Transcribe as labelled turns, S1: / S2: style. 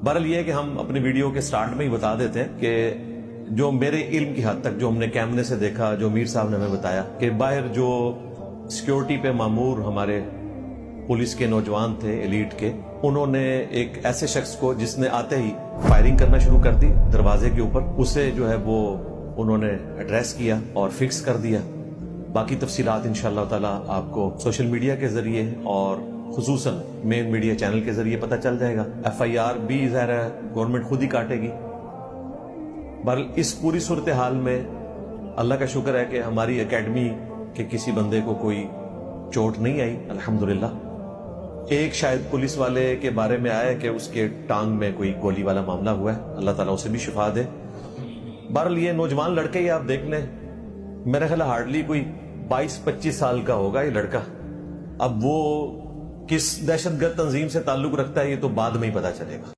S1: بہرحال یہ ہے کہ ہم اپنی ویڈیو کے سٹارٹ میں ہی بتا دیتے ہیں کہ جو میرے علم کی حد تک جو ہم نے کیمرے سے دیکھا، جو میر صاحب نے ہمیں بتایا کہ باہر جو سیکیورٹی پہ مامور ہمارے پولیس کے نوجوان تھے ایلیٹ کے، انہوں نے ایک ایسے شخص کو جس نے آتے ہی فائرنگ کرنا شروع کر دی دروازے کے اوپر، اسے جو ہے وہ انہوں نے ایڈریس کیا اور فکس کر دیا۔ باقی تفصیلات انشاءاللہ تعالی آپ کو سوشل میڈیا کے ذریعے اور خصوصاً مین میڈیا چینل کے ذریعے پتہ چل جائے گا۔ FIR بھی ظاہر ہے گورنمنٹ خود ہی کاٹے گی۔ بہرحال اس پوری صورتحال میں اللہ کا شکر ہے کہ ہماری اکیڈمی کے کسی بندے کو کوئی چوٹ نہیں آئی الحمدللہ۔ ایک شاید پولیس والے کے بارے میں آیا کہ اس کے ٹانگ میں کوئی گولی والا معاملہ ہوا ہے، اللہ تعالیٰ اسے بھی شفا دے۔ بہرحال یہ نوجوان لڑکے ہی آپ دیکھ لیں، میرا خیال ہارڈلی کوئی 22-25 سال کا ہوگا یہ لڑکا۔ اب وہ کس دہشت گرد تنظیم سے تعلق رکھتا ہے یہ تو بعد میں ہی پتا چلے گا۔